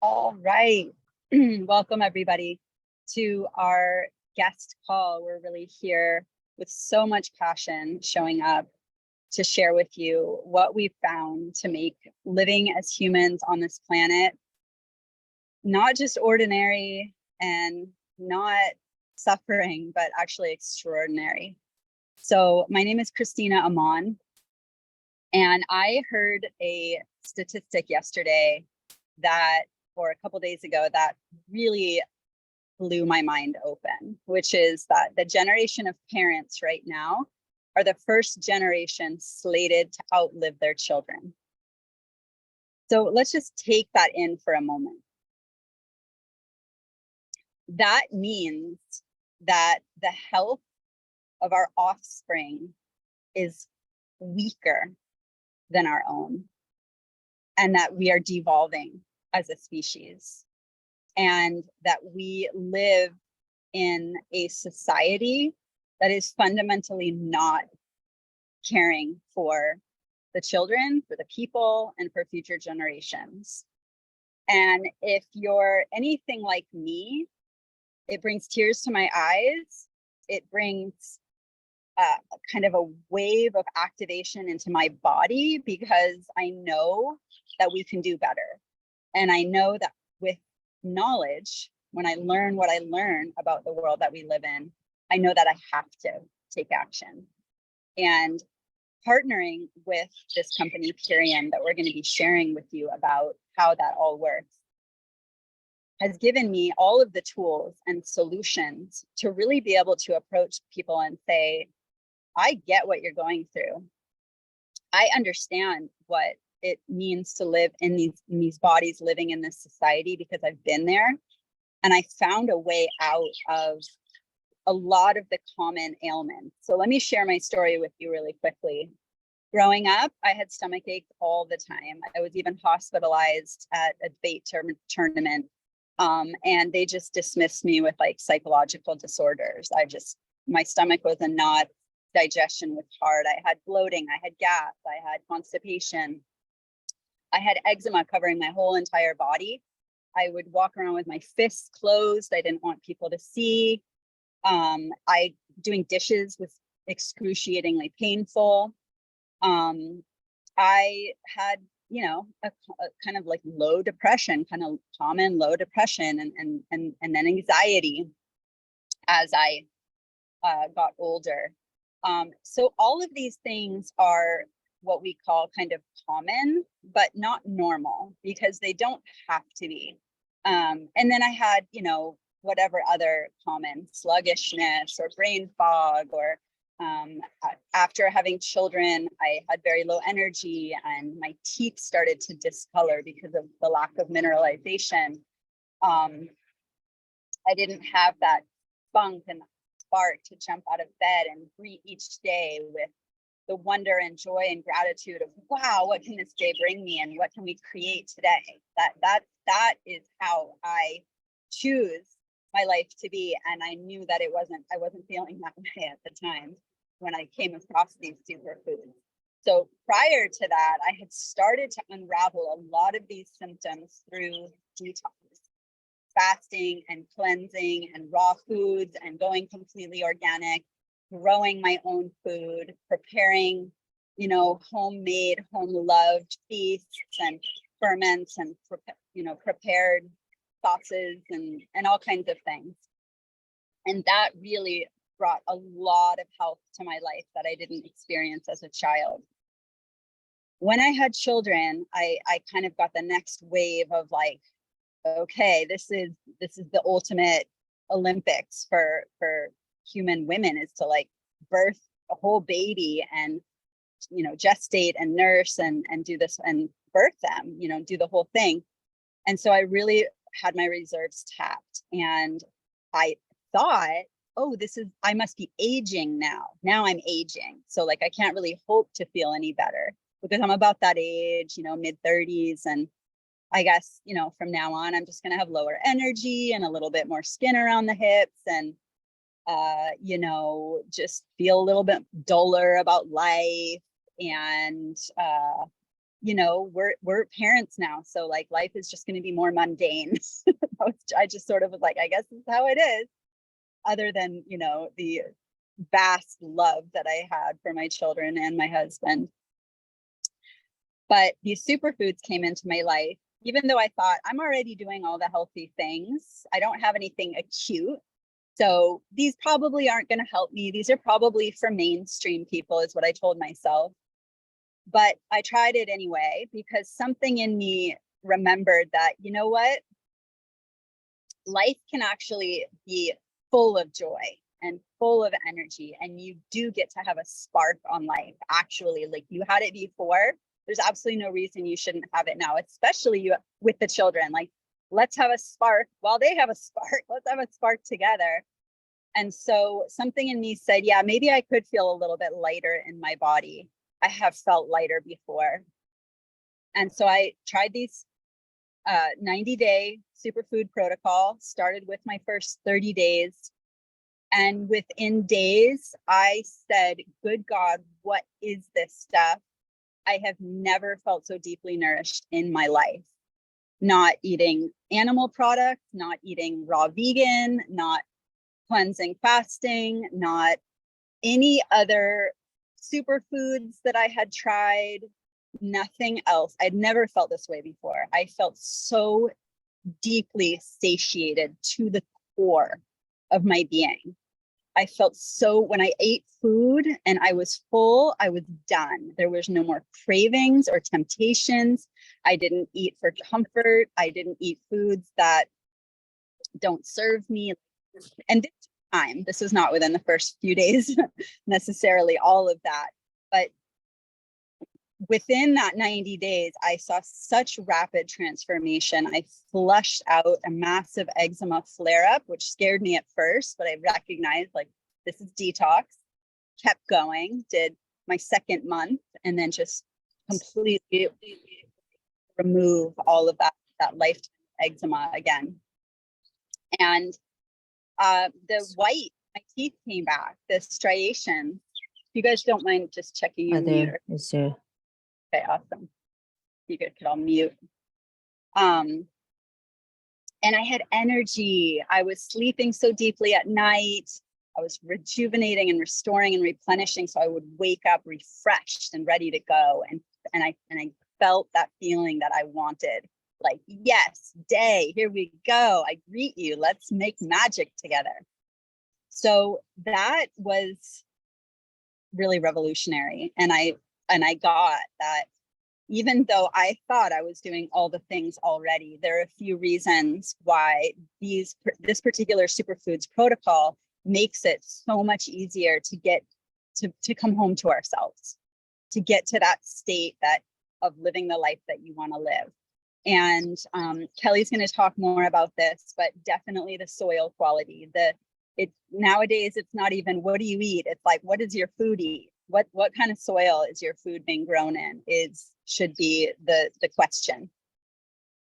All right. Welcome, everybody, to our guest call. We're really here with so much passion showing up to share with you what we've found to make living as humans on this planet not just ordinary and not suffering, but actually extraordinary. So my name is Christina Amon, and I heard a statistic yesterday or a couple days ago, that really blew my mind open, which is that the generation of parents right now are the first generation slated to outlive their children. So let's just take that in for a moment. That means that the health of our offspring is weaker than our own, and that we are devolving as a species, and that we live in a society that is fundamentally not caring for the children, for the people, and for future generations. And if you're anything like me, it brings tears to my eyes. It brings kind of a wave of activation into my body, because I know that we can do better. And I know that with knowledge, when I learn what I learn about the world that we live in, I know that I have to take action. And partnering with this company, Purian, that we're going to be sharing with you about how that all works, has given me all of the tools and solutions to really be able to approach people and say, I get what you're going through. I understand what it means to live in these bodies, living in this society, because I've been there, and I found a way out of a lot of the common ailments. So let me share my story with you really quickly. Growing up, I had stomach aches all the time. I was even hospitalized at a debate tournament, and they just dismissed me with like psychological disorders. My stomach was a knot, digestion was hard. I had bloating, I had gas, I had constipation. I had eczema covering my whole entire body. I would walk around with my fists closed. I didn't want people to see. Doing dishes was excruciatingly painful. I had, a kind of like low depression, kind of common low depression, and then anxiety as I got older. So all of these things are what we call kind of common, but not normal, because they don't have to be. And then I had, whatever other common sluggishness or brain fog, or after having children, I had very low energy and my teeth started to discolor because of the lack of mineralization. I didn't have that spunk and spark to jump out of bed and greet each day with the wonder and joy and gratitude of, wow, what can this day bring me, and what can we create today? That is how I choose my life to be. And I knew that I wasn't feeling that way at the time when I came across these superfoods. So prior to that, I had started to unravel a lot of these symptoms through detox, fasting and cleansing and raw foods, and going completely organic, growing my own food, preparing, homemade, home-loved feasts and ferments, and prepared sauces and all kinds of things. And that really brought a lot of health to my life that I didn't experience as a child. When I had children, I kind of got the next wave of like, okay, this is the ultimate Olympics for human women, is to like birth a whole baby and gestate and nurse and do this and birth them, do the whole thing. And so I really had my reserves tapped, and I thought, oh, I must be aging now. Now I'm aging, so like I can't really hope to feel any better because I'm about that age, mid-30s, and I guess, from now on, I'm just going to have lower energy and a little bit more skin around the hips, and, just feel a little bit duller about life, and, we're parents now. So like life is just going to be more mundane. I just sort of was like, I guess this is how it is. Other than, the vast love that I had for my children and my husband. But these superfoods came into my life, even though I thought I'm already doing all the healthy things. I don't have anything acute. So these probably aren't going to help me. These are probably for mainstream people, is what I told myself. But I tried it anyway, because something in me remembered that, you know what? Life can actually be full of joy and full of energy. And you do get to have a spark on life. Actually, like you had it before. There's absolutely no reason you shouldn't have it now, especially you with the children. Like, let's have a spark while they have a spark. Let's have a spark together. And so something in me said, yeah, maybe I could feel a little bit lighter in my body. I have felt lighter before. And so I tried these 90-day superfood protocol, started with my first 30 days. And within days, I said, good God, what is this stuff? I have never felt so deeply nourished in my life. Not eating animal products, not eating raw vegan, not cleansing fasting, not any other superfoods that I had tried, nothing else. I'd never felt this way before. I felt so deeply satiated to the core of my being. I felt so, when I ate food and I was full, I was done. There was no more cravings or temptations. I didn't eat for comfort. I didn't eat foods that don't serve me. And this was not within the first few days necessarily, all of that. But within that 90 days, I saw such rapid transformation. I flushed out a massive eczema flare-up, which scared me at first, but I recognized like, this is detox, kept going, did my second month, and then just completely remove all of that lifetime eczema again. And the white, my teeth came back, the striations. If you guys don't mind just checking your meter. Yes, sir. Okay, awesome. You guys could all mute. And I had energy. I was sleeping so deeply at night. I was rejuvenating and restoring and replenishing. So I would wake up refreshed and ready to go. And I felt that feeling that I wanted. Like, yes, day, here we go. I greet you. Let's make magic together. So that was really revolutionary. And I got that even though I thought I was doing all the things already, there are a few reasons why this particular superfoods protocol makes it so much easier to get to come home to ourselves, to get to that state of living the life that you want to live. And Kelly's going to talk more about this, but definitely the soil quality. Nowadays, it's not even what do you eat? It's like, what does your food eat? What kind of soil is your food being grown in should be the question.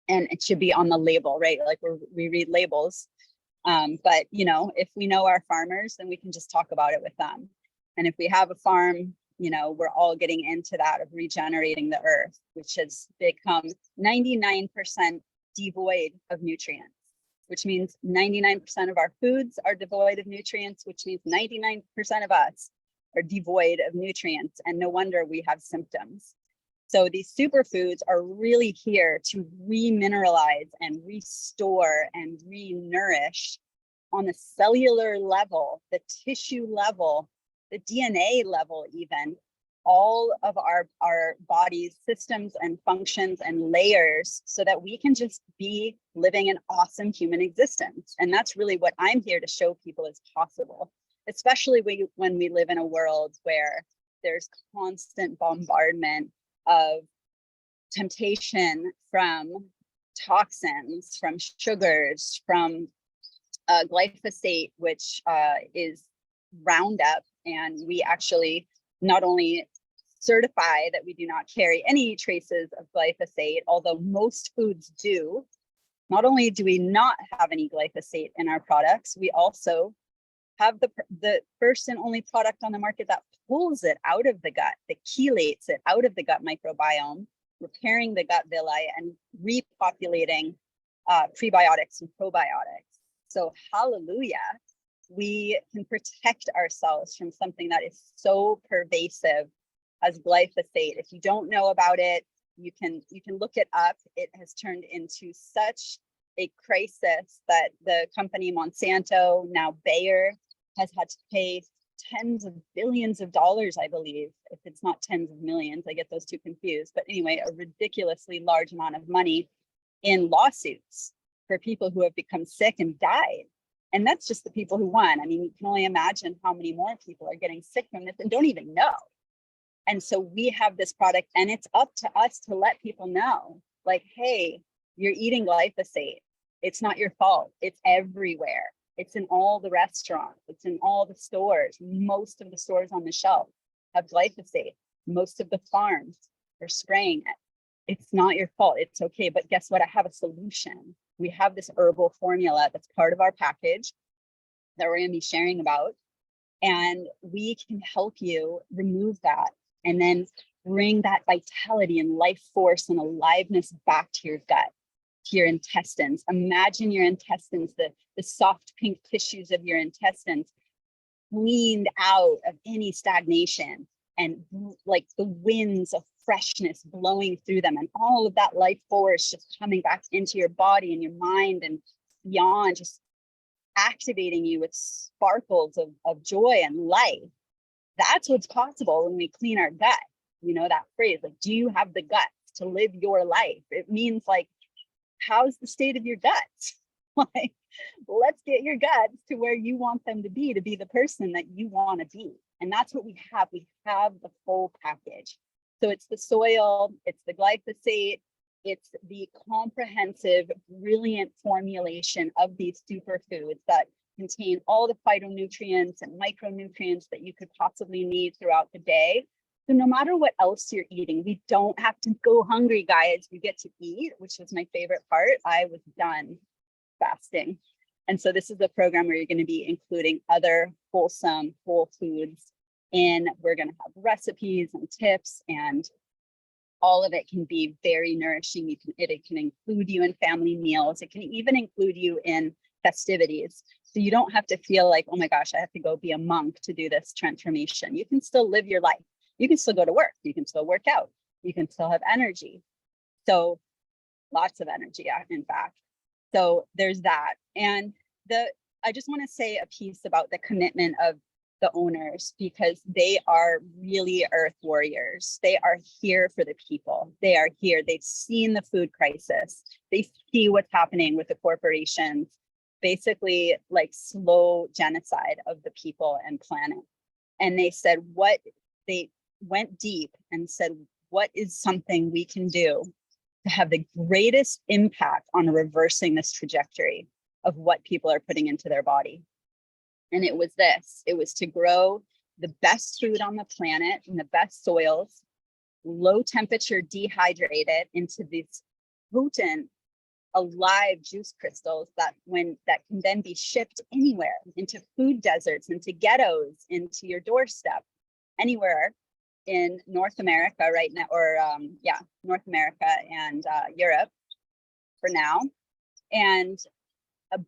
And it should be on the label, right? Like we read labels. But if we know our farmers, then we can just talk about it with them. And if we have a farm, we're all getting into that of regenerating the earth, which has become 99% devoid of nutrients, which means 99% of our foods are devoid of nutrients, which means 99% of us are devoid of nutrients. And no wonder we have symptoms. So these superfoods are really here to remineralize and restore and re-nourish on the cellular level, the tissue level, the DNA level, even all of our body's systems and functions and layers, so that we can just be living an awesome human existence. And that's really what I'm here to show people is possible, especially when we live in a world where there's constant bombardment of temptation from toxins, from sugars, from glyphosate, which is Roundup. And we actually not only certify that we do not carry any traces of glyphosate, although most foods do. Not only do we not have any glyphosate in our products, we also have the first and only product on the market that pulls it out of the gut, that chelates it out of the gut microbiome repairing the gut villi and repopulating prebiotics and probiotics. So hallelujah, we can protect ourselves from something that is so pervasive as glyphosate. If you don't know about it, you can look it up. It has turned into such a crisis that the company Monsanto, now Bayer, has had to pay tens of billions of dollars, I believe. If it's not tens of millions, I get those two confused. But anyway, a ridiculously large amount of money in lawsuits for people who have become sick and died. And that's just the people who won. I mean, you can only imagine how many more people are getting sick from this and don't even know. And so we have this product, and it's up to us to let people know, like, hey, you're eating glyphosate. It's not your fault. It's everywhere. It's in all the restaurants. It's in all the stores. Most of the stores on the shelf have glyphosate. Most of the farms are spraying it. It's not your fault. It's okay. But guess what? I have a solution. We have this herbal formula that's part of our package that we're going to be sharing about. And we can help you remove that and then bring that vitality and life force and aliveness back to your gut, to your intestines. Imagine your intestines, the soft pink tissues of your intestines cleaned out of any stagnation, and like the winds of freshness blowing through them, and all of that life force just coming back into your body and your mind and beyond, just activating you with sparkles of joy and life. That's what's possible when we clean our gut. You know, that phrase, like, do you have the guts to live your life? It means, like, how's the state of your guts? Like, let's get your guts to where you want them to be the person that you want to be. And that's what we have. We have the full package. So it's the soil, it's the glyphosate, it's the comprehensive, brilliant formulation of these superfoods that contain all the phytonutrients and micronutrients that you could possibly need throughout the day. So no matter what else you're eating, we don't have to go hungry, guys. We get to eat, which was my favorite part. I was done fasting. And so this is a program where you're going to be including other wholesome whole foods in. We're going to have recipes and tips, and all of it can be very nourishing. It can include you in family meals. It can even include you in festivities. So you don't have to feel like, oh my gosh, I have to go be a monk to do this transformation. You can still live your life. You can still go to work. You can still work out. You can still have energy. So lots of energy, in fact. So there's that. And I just want to say a piece about the commitment of the owners, because they are really earth warriors. They are here for the people. They are here. They've seen the food crisis. They see what's happening with the corporations, basically like slow genocide of the people and planet. And they said, they went deep and said, what is something we can do to have the greatest impact on reversing this trajectory of what people are putting into their body? And it was this. It was to grow the best food on the planet in the best soils, low temperature, dehydrated into these potent, alive juice crystals that can then be shipped anywhere, into food deserts, into ghettos, into your doorstep, anywhere in North America right now, or North America and Europe for now. And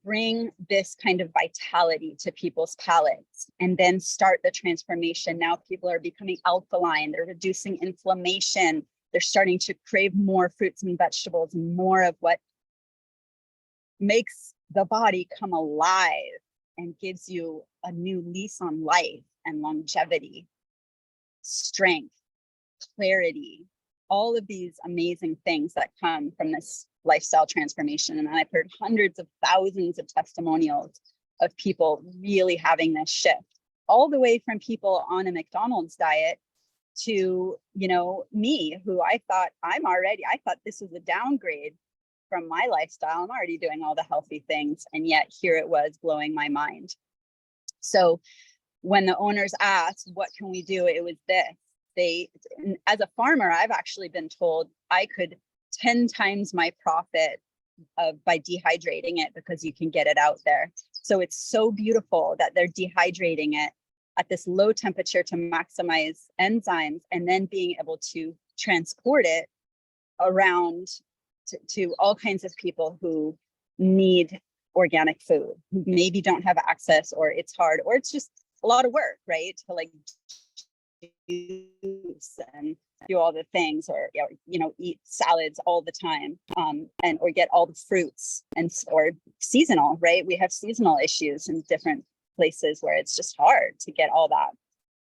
bring this kind of vitality to people's palates, and then start the transformation. Now people are becoming alkaline, they're reducing inflammation, they're starting to crave more fruits and vegetables and more of what makes the body come alive and gives you a new lease on life and longevity, strength, clarity, all of these amazing things that come from this lifestyle transformation. And I've heard hundreds of thousands of testimonials of people really having this shift, all the way from people on a McDonald's diet to, me, who I thought this was a downgrade from my lifestyle. I'm already doing all the healthy things. And yet here it was blowing my mind. So when the owners asked, what can we do? It was this. As a farmer, I've actually been told I could 10 times my profit by dehydrating it, because you can get it out there. So it's so beautiful that they're dehydrating it at this low temperature to maximize enzymes, and then being able to transport it around to all kinds of people who need organic food, who maybe don't have access, or it's hard, or it's just a lot of work, right? To like juice and do all the things, or eat salads all the time, and or get all the fruits, and or seasonal, right? We have seasonal issues in different places where it's just hard to get all that.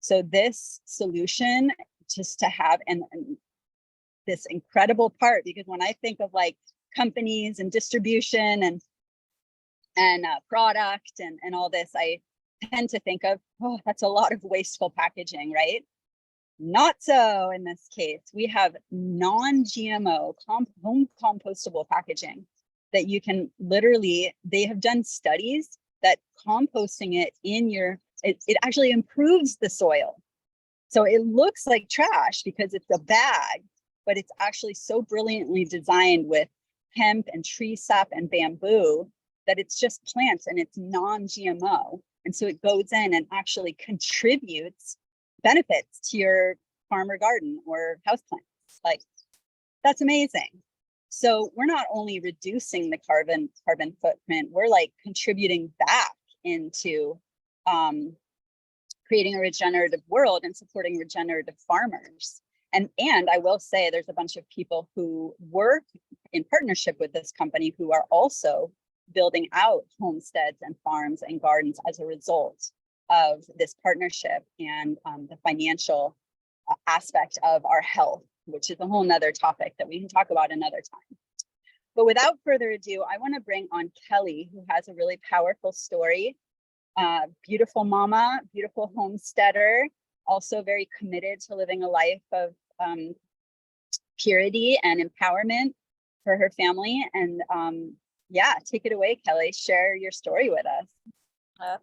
So this solution, just to have and this incredible part, because when I think of like companies and distribution and product and all this, I tend to think of, oh, that's a lot of wasteful packaging, right? Not so in this case. We have non-GMO home compostable packaging that you can literally, they have done studies that composting it in it actually improves the soil. So it looks like trash because it's a bag, but it's actually so brilliantly designed with hemp and tree sap and bamboo that it's just plants and it's non-GMO. And so it goes in and actually contributes benefits to your farm or garden or houseplants. Like, that's amazing. So we're not only reducing the carbon footprint, we're like contributing back into creating a regenerative world and supporting regenerative farmers. And I will say there's a bunch of people who work in partnership with this company who are also building out homesteads and farms and gardens as a result of this partnership, and the financial aspect of our health, which is a whole nother topic that we can talk about another time. But without further ado, I want to bring on Kelly, who has a really powerful story. Beautiful mama, beautiful homesteader, also very committed to living a life of purity and empowerment for her family. And yeah, take it away, Kelly. Share your story with us.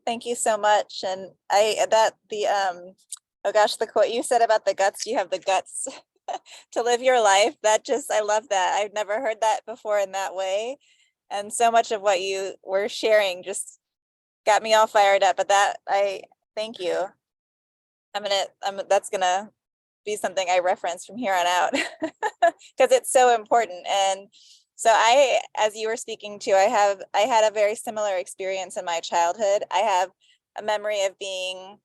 Thank you so much. And oh gosh, the quote you said about the guts, you have the guts to live your life. I love that. I've never heard that before in that way. And so much of what you were sharing just got me all fired up. But I thank you. That's gonna be something I reference from here on out because it's so important. And so as you were speaking to, I had a very similar experience in my childhood. I have a memory of being,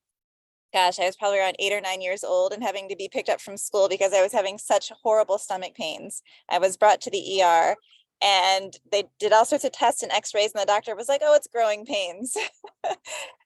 gosh, I was probably around 8 or 9 years old and having to be picked up from school because I was having such horrible stomach pains. I was brought to the ER and they did all sorts of tests and x-rays, and the doctor was like, oh, it's growing pains.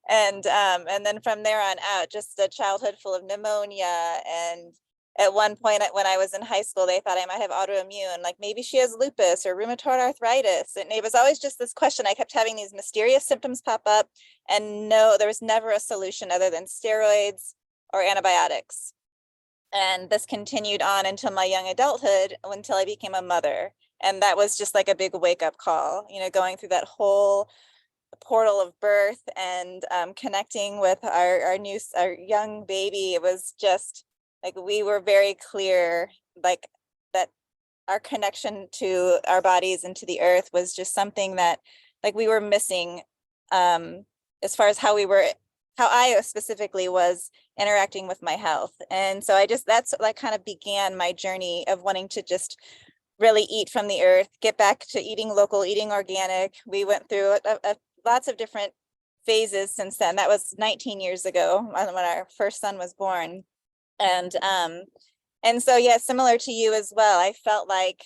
And then from there on out, just a childhood full of pneumonia. And at one point when I was in high school, they thought I might have autoimmune, like maybe she has lupus or rheumatoid arthritis. And it was always just this question. I kept having these mysterious symptoms pop up, and no, there was never a solution other than steroids or antibiotics. And this continued on until my young adulthood, until I became a mother. And that was just like a big wake-up call, going through that whole portal of birth and connecting with our young baby. It was just like we were very clear, like that our connection to our bodies and to the earth was just something that like we were missing as far as how I specifically was interacting with my health. And so that's like kind of began my journey of wanting to just really eat from the earth, get back to eating local, eating organic. We went through lots of different phases since then. That was 19 years ago when our first son was born. And so, yeah, similar to you as well, I felt like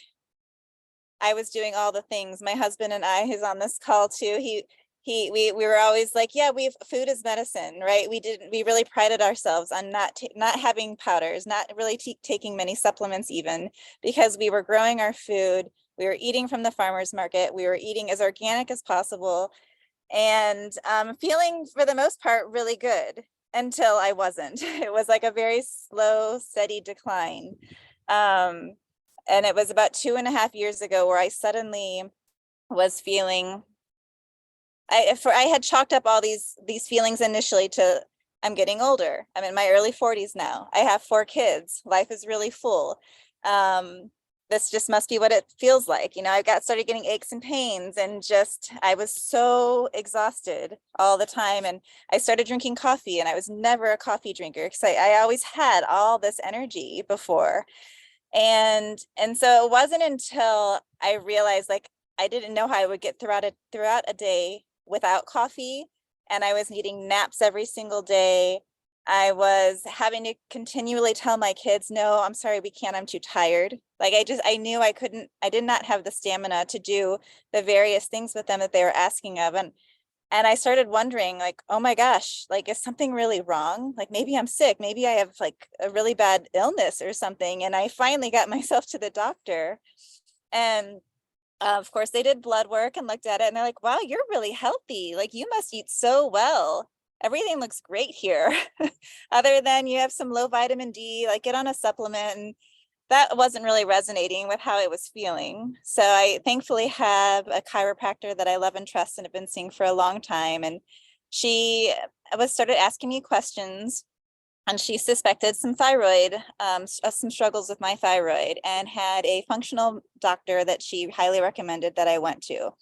I was doing all the things. My husband and I, who's on this call too, we were always like, yeah, food is medicine, right? We really prided ourselves on not having powders, not really taking many supplements even, because we were growing our food. We were eating from the farmer's market. We were eating as organic as possible, and feeling for the most part really good until I wasn't. It was like a very slow, steady decline. And it was about 2.5 years ago where I suddenly was feeling, I had chalked up all these feelings initially to, I'm getting older. I'm in my early 40s now. I have 4 kids. Life is really full. This just must be what it feels like. I started getting aches and pains, and I was so exhausted all the time. And I started drinking coffee, and I was never a coffee drinker because I always had all this energy before. And so it wasn't until I realized, like, I didn't know how I would get throughout a day without coffee. And I was needing naps every single day. I was having to continually tell my kids, no, I'm sorry, we can't, I'm too tired. Like, I knew I did not have the stamina to do the various things with them that they were asking of. And I started wondering, like, oh my gosh, like, is something really wrong? Like, maybe I'm sick. Maybe I have like a really bad illness or something. And I finally got myself to the doctor. And of course, they did blood work and looked at it. And they're like, wow, you're really healthy. Like, you must eat so well. Everything looks great here. Other than you have some low vitamin D, like, get on a supplement. And that wasn't really resonating with how I was feeling. So I thankfully have a chiropractor that I love and trust and have been seeing for a long time. And she was started asking me questions, and she suspected some thyroid, some struggles with my thyroid, and had a functional doctor that she highly recommended that I went to.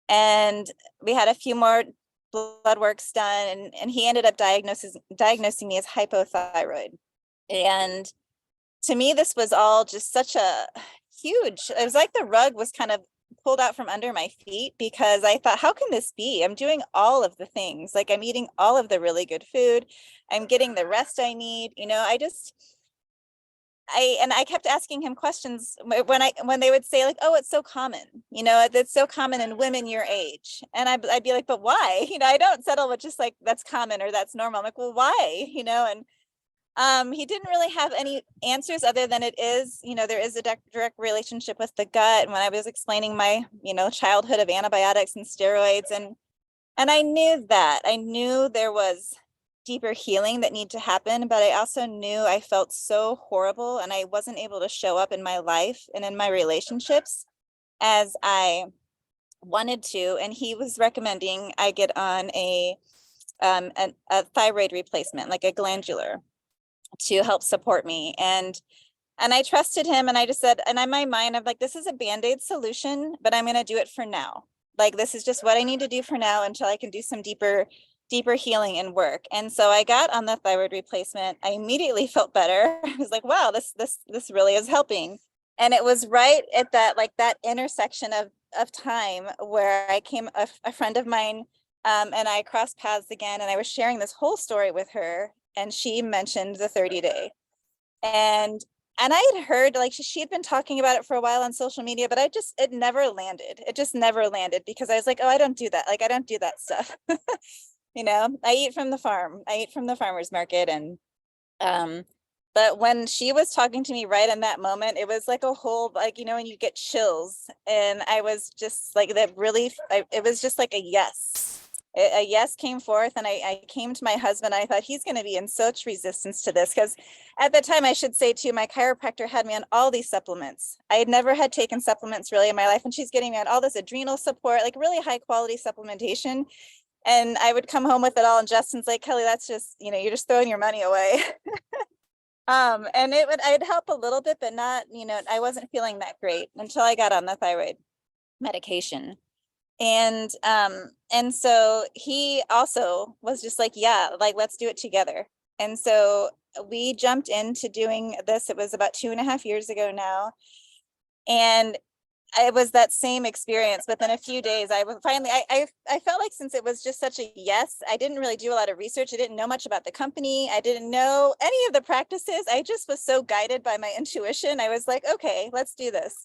And we had a few more blood works done, and he ended up diagnosing me as hypothyroid. And to me, this was all just such a huge, it was like the rug was kind of pulled out from under my feet, because I thought, how can this be? I'm doing all of the things, like, I'm eating all of the really good food. I'm getting the rest I need. I kept asking him questions when they would say, like, oh, it's so common, it's so common in women your age. And I'd be like, but why? I don't settle with just like, that's common or that's normal. I'm like, well, why? And he didn't really have any answers other than it is, there is a direct relationship with the gut. And when I was explaining my, childhood of antibiotics and steroids, and I knew there was deeper healing that needed to happen, but I also knew I felt so horrible and I wasn't able to show up in my life and in my relationships as I wanted to. And he was recommending I get on a thyroid replacement, like a glandular, to help support me. And I trusted him, and I just said, and in my mind, I'm like, this is a Band-Aid solution, but I'm going to do it for now. Like, this is just what I need to do for now until I can do some deeper healing and work. And so I got on the thyroid replacement. I immediately felt better. I was like, wow, this really is helping. And it was right at that intersection of time where I came, a friend of mine, and I crossed paths again, and I was sharing this whole story with her, and she mentioned the 30-day. And I had heard, like, she had been talking about it for a while on social media, but it never landed. It just never landed, because I was like, oh, I don't do that. Like, I don't do that stuff. I eat from the farm. I eat from the farmer's market. And but when she was talking to me right in that moment, it was like a whole, like, and you get chills. And I was just like, it was just like a yes. A yes came forth, and I came to my husband. I thought, he's going to be in such resistance to this, because at the time, I should say too, my chiropractor had me on all these supplements. I had never had taken supplements really in my life, and she's getting me on all this adrenal support, like really high quality supplementation. And I would come home with it all, and Justin's like, Kelly, that's just, you're just throwing your money away. And I'd help a little bit, but not, I wasn't feeling that great until I got on the thyroid medication. And so he also was just like, yeah, like, let's do it together. And so we jumped into doing this. It was about 2.5 years ago now. And it was that same experience. Within a few days, I felt like, since it was just such a yes, I didn't really do a lot of research. I didn't know much about the company. I didn't know any of the practices. I just was so guided by my intuition. I was like, okay, let's do this.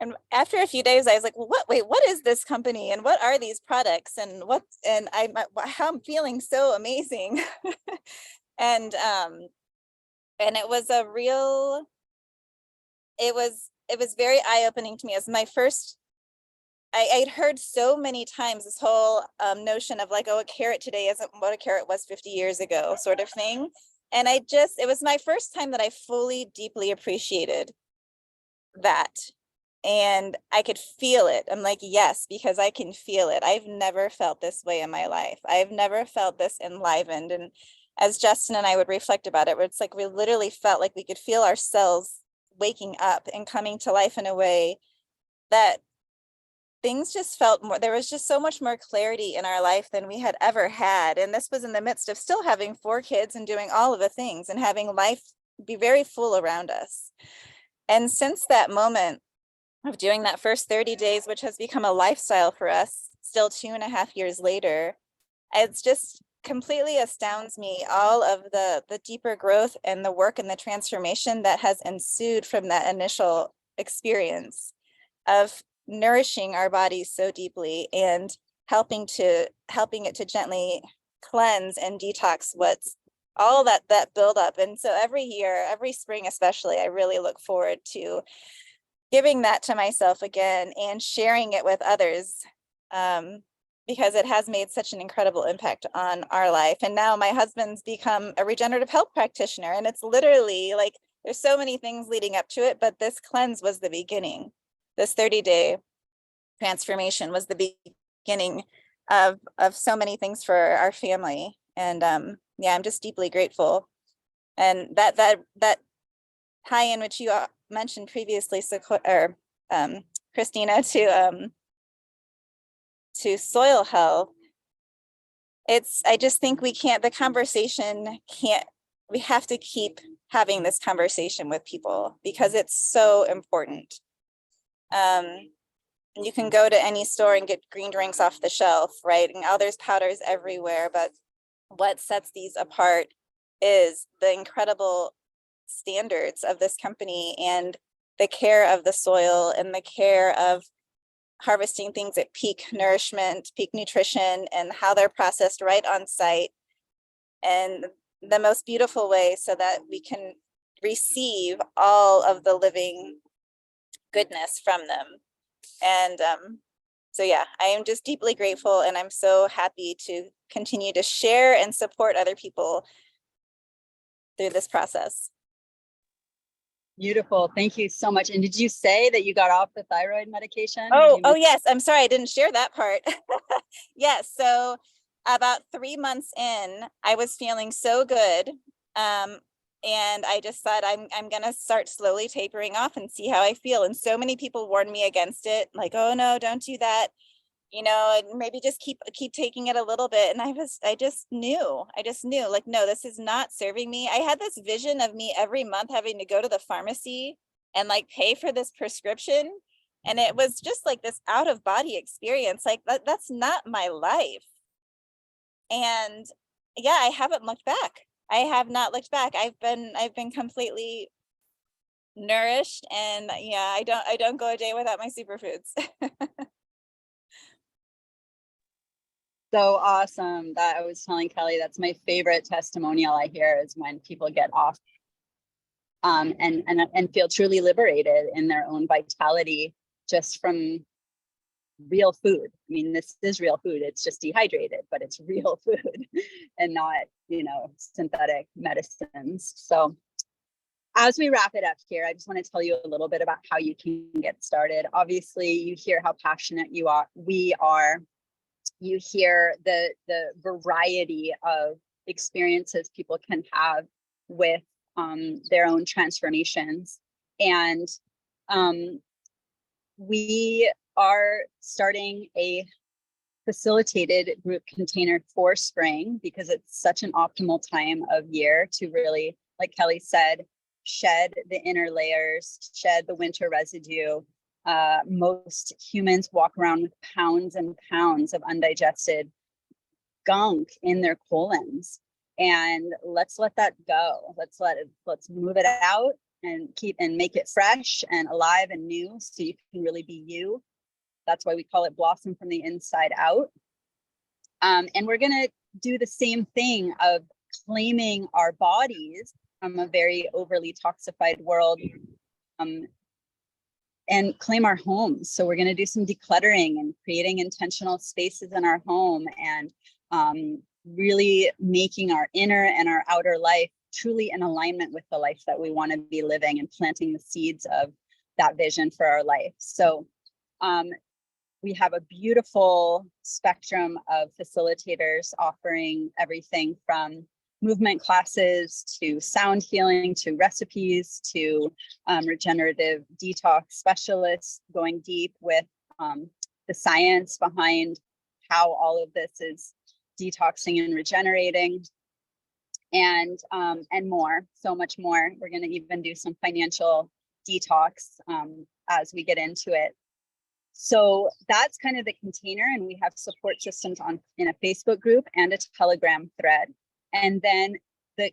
And after a few days, I was like, well, what is this company, and what are these products, and how I'm feeling so amazing. And it was it was very eye-opening to me. As my first, I'd heard so many times this whole notion of, like, oh, a carrot today isn't what a carrot was 50 years ago, sort of thing. And it was my first time that I fully, deeply appreciated that. And I could feel it. I'm like, yes, because I can feel it. I've never felt this way in my life. I've never felt this enlivened. And as Justin and I would reflect about it, where it's like, we literally felt like we could feel our cells waking up and coming to life in a way that things just felt more, there was just so much more clarity in our life than we had ever had. And this was in the midst of still having 4 kids and doing all of the things and having life be very full around us. And since that moment of doing that first 30 days, which has become a lifestyle for us, still 2.5 years later, it's just completely astounds me all of the deeper growth and the work and the transformation that has ensued from that initial experience of nourishing our bodies so deeply and helping it to gently cleanse and detox what's all that build up. And so every year, every spring especially, I really look forward to giving that to myself again and sharing it with others, because it has made such an incredible impact on our life. And now my husband's become a regenerative health practitioner, and it's literally like there's so many things leading up to it, but this cleanse was the beginning. This 30-day transformation was the beginning of so many things for our family. And yeah, I'm just deeply grateful. And that tie in which you mentioned previously, Christina, to soil health, I just think we have to keep having this conversation with people because it's so important. You can go to any store and get green drinks off the shelf, right? And there's powders everywhere, but what sets these apart is the incredible standards of this company and the care of the soil and the care of harvesting things at peak nourishment, peak nutrition, and how they're processed right on site and the most beautiful way so that we can receive all of the living goodness from them. And so yeah, I am just deeply grateful, and I'm so happy to continue to share and support other people through this process. Beautiful. Thank you so much. And did you say that you got off the thyroid medication? Oh yes. I'm sorry, I didn't share that part. Yes. So about 3 months in, I was feeling so good. And I just thought I'm gonna start slowly tapering off and see how I feel. And so many people warned me against it, like, oh no, don't do that. And maybe just keep taking it a little bit. And I just knew like, no, this is not serving me. I had this vision of me every month having to go to the pharmacy and like pay for this prescription. And it was just like this out of body experience. Like that's not my life. And yeah, I haven't looked back. I have not looked back. I've been completely nourished, and yeah, I don't go a day without my superfoods. So awesome. That I was telling Kelly, that's my favorite testimonial I hear is when people get off and feel truly liberated in their own vitality just from real food. I mean, this is real food. It's just dehydrated, but it's real food and not, synthetic medicines. So as we wrap it up here, I just want to tell you a little bit about how you can get started. Obviously, you hear how passionate we are. You hear the variety of experiences people can have with their own transformations. And we are starting a facilitated group container for spring because it's such an optimal time of year to really, like Kelly said, shed the inner layers, shed the winter residue. Most humans walk around with pounds and pounds of undigested gunk in their colons, and let's let that go. Let's move it out and make it fresh and alive and new so you can really be you. That's why we call it blossom from the inside out. And we're going to do the same thing of claiming our bodies from a very overly toxified world, and claim our homes. So we're going to do some decluttering and creating intentional spaces in our home, and really making our inner and our outer life truly in alignment with the life that we want to be living, and planting the seeds of that vision for our life. So we have a beautiful spectrum of facilitators offering everything from movement classes to sound healing to recipes to regenerative detox specialists, going deep with the science behind how all of this is detoxing and regenerating, and more, so much more. We're going to even do some financial detox as we get into it. So that's kind of the container, and we have support systems in a Facebook group and a Telegram thread. And then the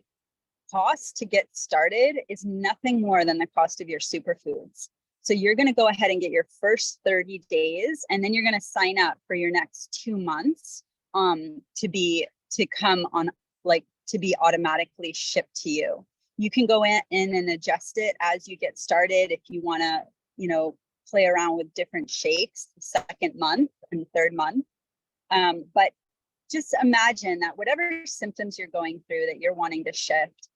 cost to get started is nothing more than the cost of your superfoods. So you're going to go ahead and get your first 30 days, and then you're going to sign up for your next 2 months to come on, like, to be automatically shipped to you. You can go in and adjust it as you get started if you want to, you know, play around with different shakes the second month and third month. But just imagine that whatever symptoms you're going through that you're wanting to shift,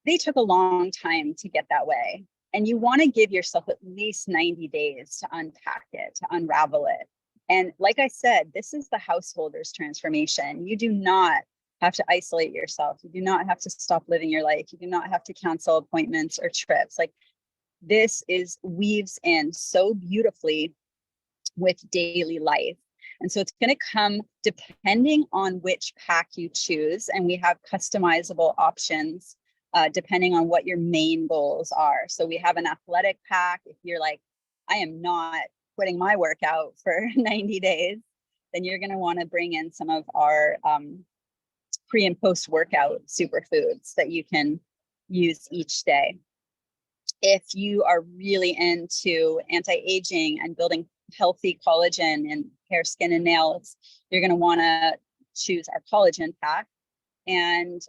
they took a long time to get that way. And you want to give yourself at least 90 days to unpack it, to unravel it. And like I said, this is the householder's transformation. You do not have to isolate yourself. You do not have to stop living your life. You do not have to cancel appointments or trips. Like, this weaves in so beautifully with daily life. And so it's going to come depending on which pack you choose. And we have customizable options depending on what your main goals are. So we have an athletic pack. If you're like, I am not quitting my workout for 90 days, then you're going to want to bring in some of our pre and post workout superfoods that you can use each day. If you are really into anti-aging and building healthy collagen in hair, skin, and nails, you're going to want to choose our collagen pack. And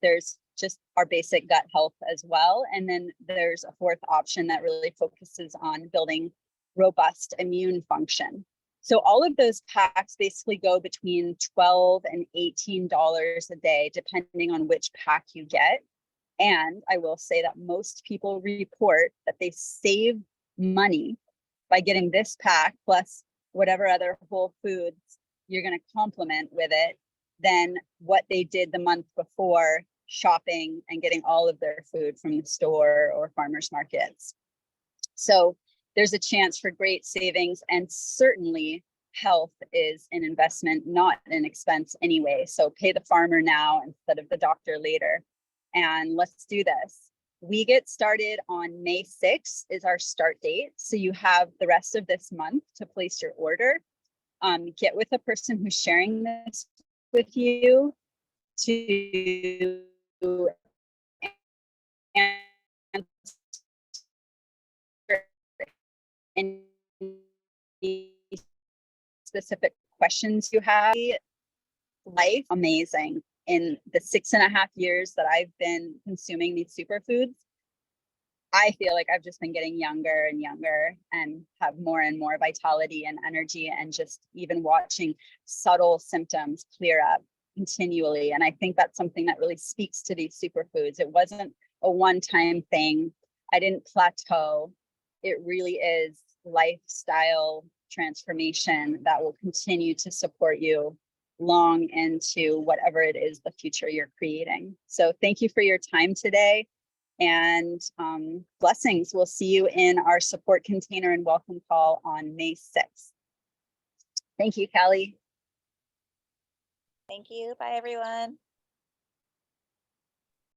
there's just our basic gut health as well. And then there's a fourth option that really focuses on building robust immune function. So all of those packs basically go between $12 and $18 a day, depending on which pack you get. And I will say that most people report that they save money by getting this pack plus whatever other whole foods you're going to complement with it than what they did the month before shopping and getting all of their food from the store or farmers markets. So there's a chance for great savings, and certainly health is an investment, not an expense anyway. So pay the farmer now instead of the doctor later. And let's do this. We get started on May 6th is our start date. So you have the rest of this month to place your order. Get with a person who's sharing this with you to answer any specific questions you have. Life amazing. In the 6.5 years that I've been consuming these superfoods, I feel like I've just been getting younger and younger and have more and more vitality and energy, and just even watching subtle symptoms clear up continually. And I think that's something that really speaks to these superfoods. It wasn't a one-time thing. I didn't plateau. It really is lifestyle transformation that will continue to support you long into whatever it is the future you're creating. So thank you for your time today, and blessings. We'll see you in our support container and welcome call on May 6th. Thank you, Callie. Thank you. Bye, everyone.